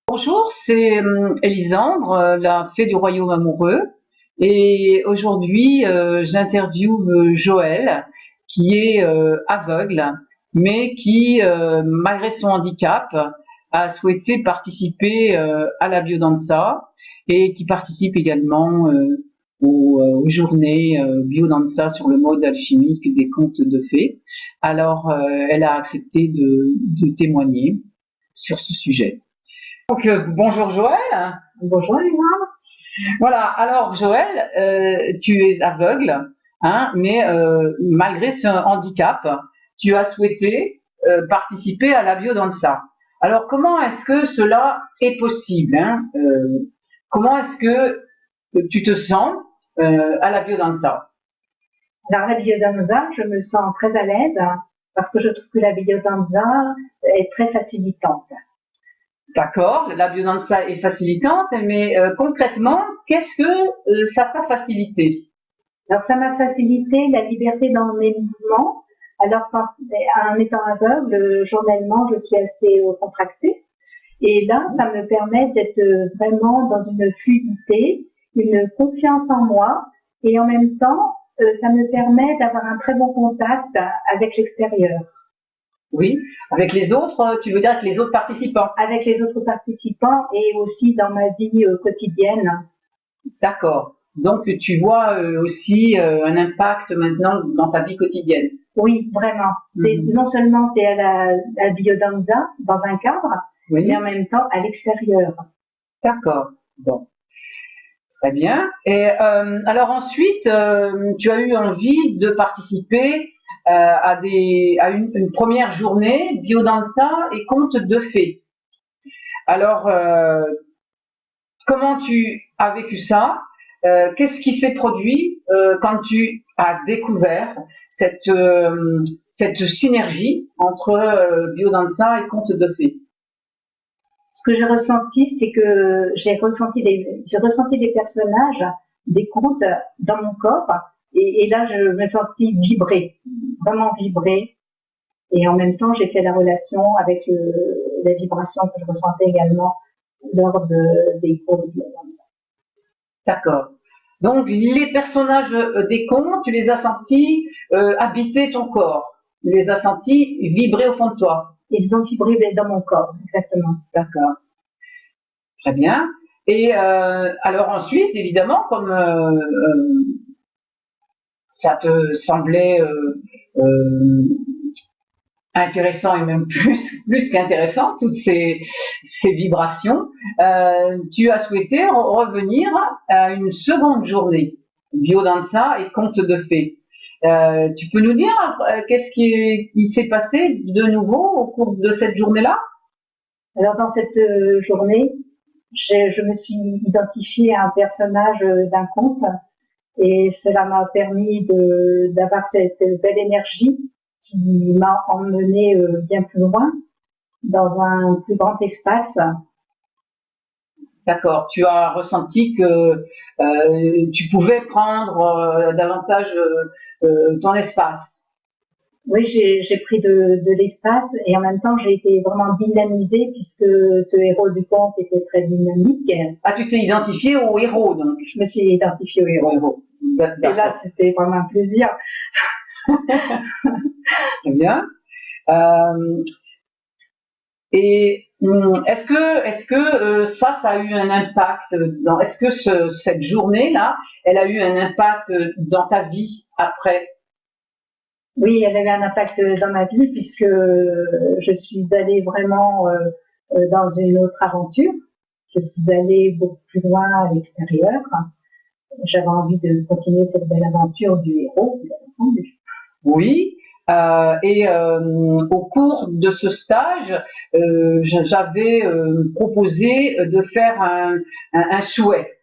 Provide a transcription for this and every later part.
Bonjour, c'est Elisandre, la fée du royaume amoureux. Et aujourd'hui, j'interviewe Joël, qui est aveugle, mais qui, malgré son handicap, a souhaité participer à la biodanza et qui participe également aux journées biodanza sur le mode alchimique des contes de fées. Alors, elle a accepté de témoigner sur ce sujet. Donc, bonjour Joël. Bonjour Lina. Voilà, alors Joël, tu es aveugle, hein, mais malgré ce handicap, tu as souhaité participer à la biodanza. Alors, comment est-ce que cela est possible, hein, comment est-ce que tu te sens à la biodanza? Alors la biodanza, je me sens très à l'aise parce que je trouve que la biodanza est très facilitante. D'accord, la biodanza est facilitante, mais concrètement, qu'est-ce que ça t'a facilité? Alors ça m'a facilité la liberté dans mes mouvements. Alors en étant aveugle, journellement, je suis assez contractée. Et là, ça me permet d'être vraiment dans une fluidité, une confiance en moi. Et en même temps, ça me permet d'avoir un très bon contact avec l'extérieur. Oui, avec les autres, tu veux dire avec les autres participants? Avec les autres participants et aussi dans ma vie quotidienne. D'accord. Donc tu vois aussi un impact maintenant dans ta vie quotidienne. Oui, vraiment. C'est non seulement c'est à la biodanza dans un cadre, Oui. mais en même temps à l'extérieur. D'accord. Bon. Très bien. Et alors ensuite, tu as eu envie de participer à une première journée biodanza et contes de fées. Alors, comment tu as vécu ça? Qu'est-ce qui s'est produit quand tu as découvert cette synergie entre biodanza et contes de fées? Ce que j'ai ressenti, c'est que j'ai ressenti des personnages, des contes dans mon corps, et là je me sentis vibrer, vraiment vibrer. Et en même temps, j'ai fait la relation avec les vibrations que je ressentais également lors des cours de biodanza. D'accord. Donc les personnages des contes, tu les as sentis habiter ton corps. Tu les as sentis vibrer au fond de toi. Ils ont vibré dans mon corps, exactement. D'accord. Très bien. Et alors ensuite, évidemment, comme ça te semblait intéressant et même plus qu'intéressant, toutes ces vibrations, tu as souhaité revenir à une seconde journée biodanza et contes de fées. Tu peux nous dire qu'est-ce qui s'est passé de nouveau au cours de cette journée-là? Alors dans cette journée, je me suis identifiée à un personnage d'un conte et cela m'a permis d'avoir cette belle énergie qui m'a emmenée bien plus loin, dans un plus grand espace. D'accord. Tu as ressenti que tu pouvais prendre davantage ton espace. Oui, j'ai pris de l'espace et en même temps j'ai été vraiment dynamisée puisque ce héros du conte était très dynamique. Ah, tu t'es identifié au héros donc. Je me suis identifiée au héros. Et là, c'était vraiment un plaisir. Très bien. Et est-ce que ça a eu un impact est-ce que cette journée-là, elle a eu un impact dans ta vie après? Oui, elle avait un impact dans ma vie puisque je suis allée vraiment dans une autre aventure. Je suis allée beaucoup plus loin à l'extérieur. J'avais envie de continuer cette belle aventure du héros, bien entendu. Oui. Et au cours de ce stage, j'avais proposé de faire un souhait,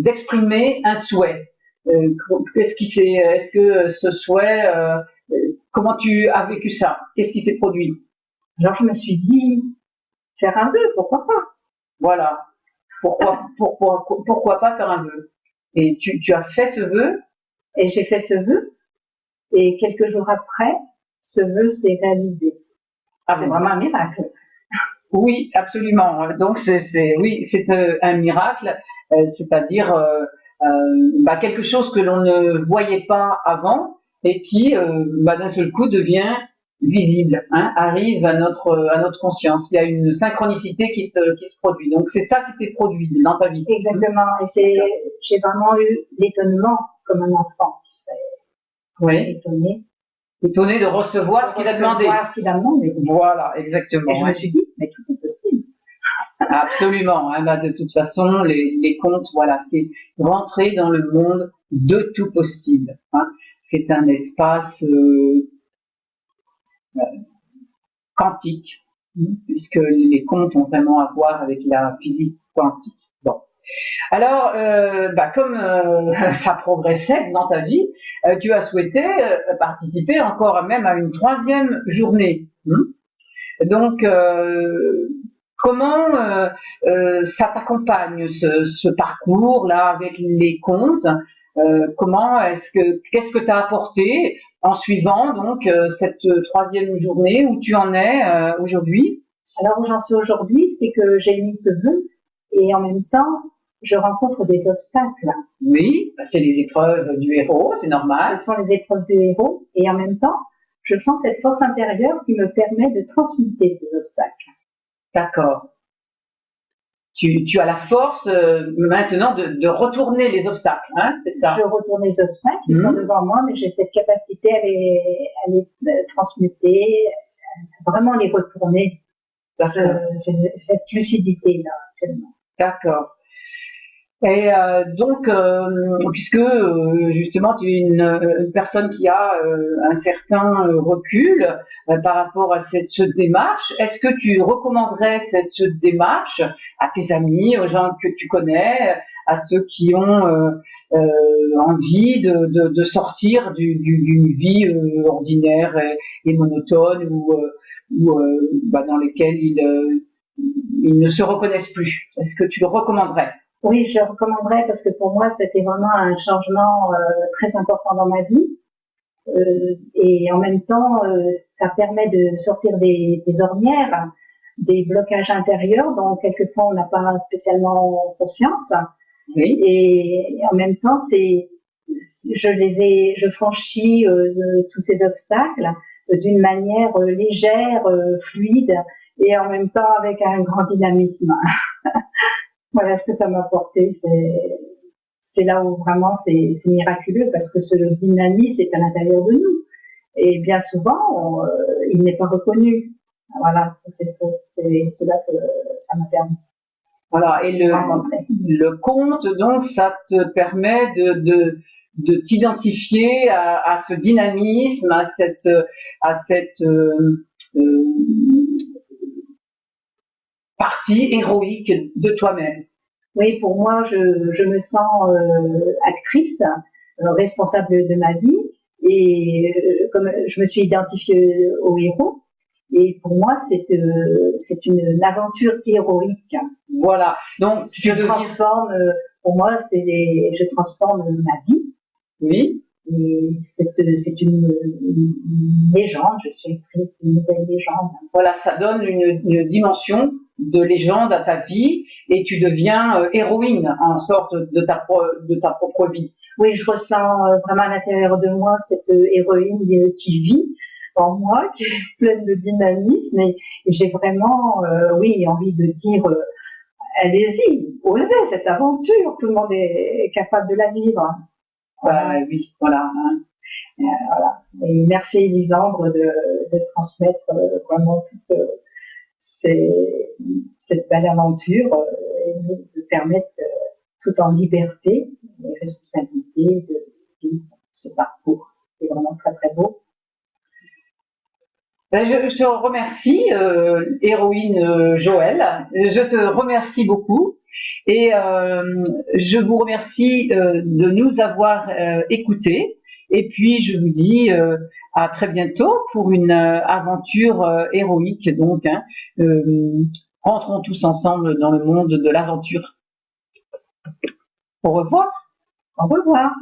d'exprimer un souhait. Est-ce que ce souhait, comment tu as vécu ça? Qu'est-ce qui s'est produit? Alors je me suis dit, faire un vœu, pourquoi pas? Voilà. Pourquoi pas faire un vœu? Et tu as fait ce vœu? Et j'ai fait ce vœu. Et quelques jours après, ce vœu s'est réalisé. Ah, c'est vraiment un miracle. Oui, absolument. Donc oui, c'est un miracle, c'est-à-dire quelque chose que l'on ne voyait pas avant et qui, d'un seul coup, devient visible, hein, arrive à notre conscience. Il y a une synchronicité qui se produit. Donc c'est ça qui s'est produit dans ta vie. Exactement. Et j'ai vraiment eu l'étonnement comme un enfant qui serait étonné de recevoir ce qu'il a demandé. Ce qu'il a demandé. Voilà, exactement. Et je me suis dit, mais tout est possible. Absolument. Hein, de toute façon, les contes, voilà, c'est rentrer dans le monde de tout possible. Hein. C'est un espace quantique, puisque les contes ont vraiment à voir avec la physique quantique. Bon. Alors, comme ça progressait dans ta vie, tu as souhaité participer encore même à une 3e journée. Donc, comment ça t'accompagne ce parcours-là avec les contes? Qu'est-ce que t'as apporté en suivant donc cette 3e journée, où tu en es aujourd'hui? Alors où j'en suis aujourd'hui, c'est que j'ai émis ce vœu et en même temps, je rencontre des obstacles. Oui, c'est les épreuves du héros, c'est normal. Ce sont les épreuves du héros et en même temps, je sens cette force intérieure qui me permet de transmuter ces obstacles. D'accord. Tu as la force maintenant de retourner les obstacles, hein, c'est ça? Je retourne les obstacles, ils sont devant moi, mais j'ai cette capacité à les transmuter, à vraiment les retourner. J'ai cette lucidité-là actuellement. D'accord. Et donc, puisque justement tu es une personne qui a un certain recul par rapport à cette démarche, est-ce que tu recommanderais cette démarche à tes amis, aux gens que tu connais, à ceux qui ont envie de sortir d'une vie ordinaire et monotone ou dans lesquelles ils ne se reconnaissent plus? Est-ce que tu le recommanderais? Oui, je recommanderais parce que pour moi, c'était vraiment un changement très important dans ma vie. Et en même temps, ça permet de sortir des ornières, des blocages intérieurs dont quelquefois on n'a pas spécialement conscience. Oui. Et en même temps, je franchis tous ces obstacles d'une manière légère, fluide et en même temps avec un grand dynamisme. Voilà ce que ça m'a apporté. C'est là où vraiment c'est miraculeux parce que ce dynamisme est à l'intérieur de nous. Et bien souvent, il n'est pas reconnu. Voilà, c'est cela que ça m'a permis. Voilà, et le conte, donc, ça te permet de t'identifier à ce dynamisme, à cette partie héroïque de toi-même. Oui, pour moi, je me sens actrice, responsable de ma vie, et comme je me suis identifiée au héros, et pour moi, c'est une aventure héroïque. Voilà. Donc, pour moi, je transforme ma vie. Oui. Et c'est une légende, je suis écrite une nouvelle légende. Voilà, ça donne une dimension de légende à ta vie et tu deviens héroïne en sorte de ta propre vie. Oui, je ressens vraiment à l'intérieur de moi cette héroïne qui vit en moi, qui est pleine de dynamisme et j'ai vraiment, envie de dire, allez-y, osez cette aventure, tout le monde est capable de la vivre. Oui, voilà. Hein. Voilà. Et merci Elisandre de transmettre vraiment toute cette belle aventure et de permettre tout en liberté et responsabilité de vivre ce parcours. C'est vraiment très très beau. Je te remercie, héroïne Joëlle. Je te remercie beaucoup. Et je vous remercie de nous avoir écoutés. Et puis je vous dis à très bientôt pour une aventure héroïque. Donc, hein, rentrons tous ensemble dans le monde de l'aventure. Au revoir. Au revoir.